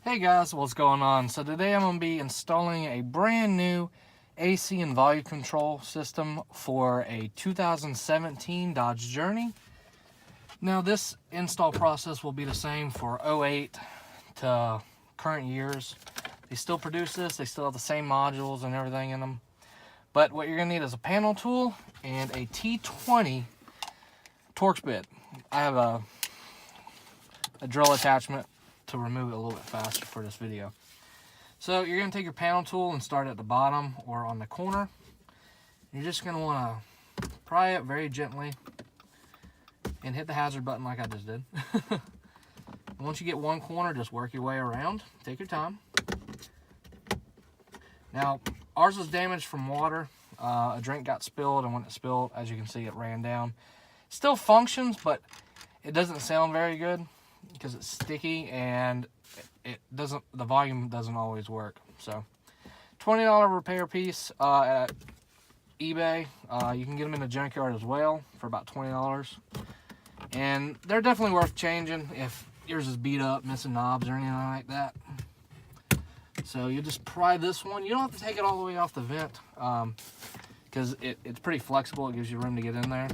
Hey guys, what's going on? So today I'm going to be installing a brand new AC and volume control system for a 2017 Dodge Journey. Now this install process will be the same for 08 to current years. They still produce this, they still have the same modules and everything in them. But what you're going to need is a panel tool and a T20 Torx bit. I have a drill attachment to remove it a little bit faster for this video. So you're going to take your panel tool and start at the bottom or on the corner. You're just going to want to pry it very gently and hit the hazard button like I just did. Once you get one corner, just work your way around. Take your time. Now, ours was damaged from water. A drink got spilled, and when it spilled, as you can see, it ran down. Still functions, but it doesn't sound very good because it's sticky and the volume doesn't always work. So $20 repair piece at eBay. You can get them in the junkyard as well for about $20, and they're definitely worth changing if yours is beat up, missing knobs or anything like that. So you just pry this one. You don't have to take it all the way off the vent because it's pretty flexible. It gives you room to get in there.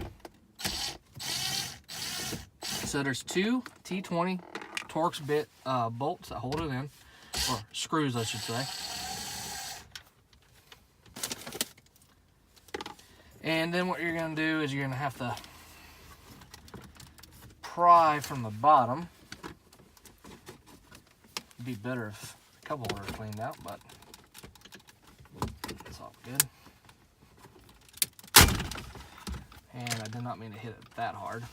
So there's two T20 Torx bit bolts that hold it in, or screws I should say. And then what you're going to do is you're going to have to pry from the bottom. It'd be better if a couple were cleaned out, but it's all good. And I did not mean to hit it that hard.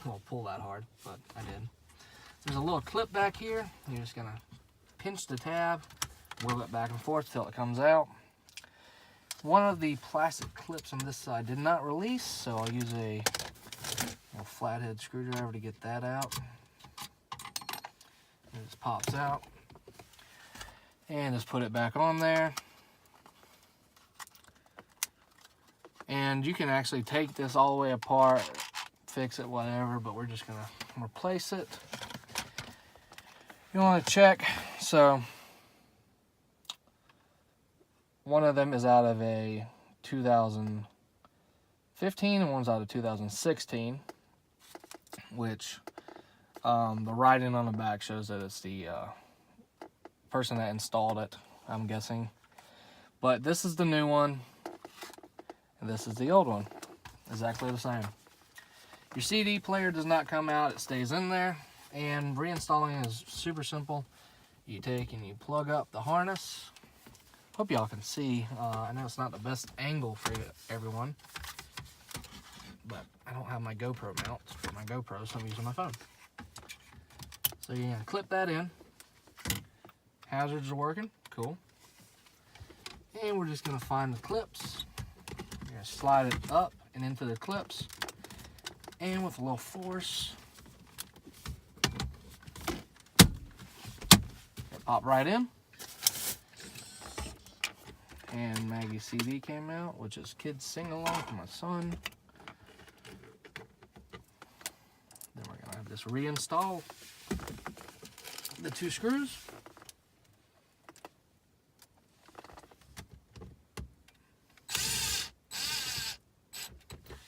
Well, pull that hard, but I did. There's a little clip back here. You're just gonna pinch the tab, wiggle it back and forth till it comes out. One of the plastic clips on this side did not release, so I'll use a flathead screwdriver to get that out. It just pops out. And just put it back on there. And you can actually take this all the way apart, fix it, whatever, but we're just gonna replace it. You want to check, so one of them is out of a 2015 and one's out of 2016, which the writing on the back shows that it's the person that installed it, I'm guessing. But this is the new one, and this is the old one, exactly the same. Your CD player does not come out, it stays in there, and reinstalling is super simple. You take and you plug up the harness. Hope y'all can see. I know it's not the best angle for everyone, but I don't have my GoPro mount for my GoPro, so I'm using my phone. So you're gonna clip that in. Hazards are working, cool. And we're just gonna find the clips. You're gonna slide it up and into the clips. And with a little force, it popped right in. And Maggie's CD came out, which is Kids Sing Along for my son. Then we're gonna have this reinstall the two screws.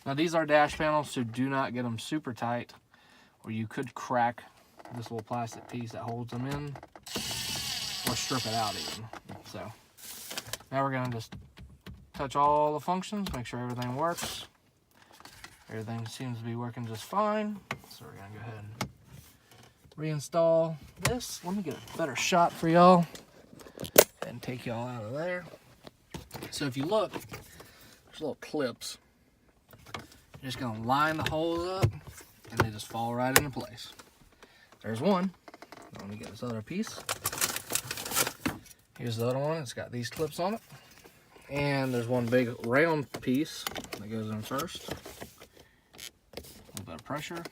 Now these are dash panels, so do not get them super tight, or you could crack this little plastic piece that holds them in, or strip it out even. So now we're gonna just touch all the functions, make sure everything works. Everything seems to be working just fine. So we're gonna go ahead and reinstall this. Let me get a better shot for y'all and take y'all out of there. So if you look, there's little clips. You're just gonna line the holes up and they just fall right into place. There's one. Let me get this other piece. Here's the other one. It's got these clips on it. And there's one big round piece that goes in first. A little bit of pressure.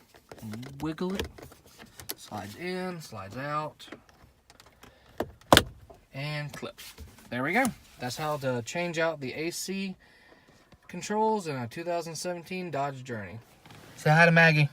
Wiggle it. Slides in, slides out. And clip. There we go. That's how to change out the AC controls in a 2017 Dodge Journey. Say hi to Maggie.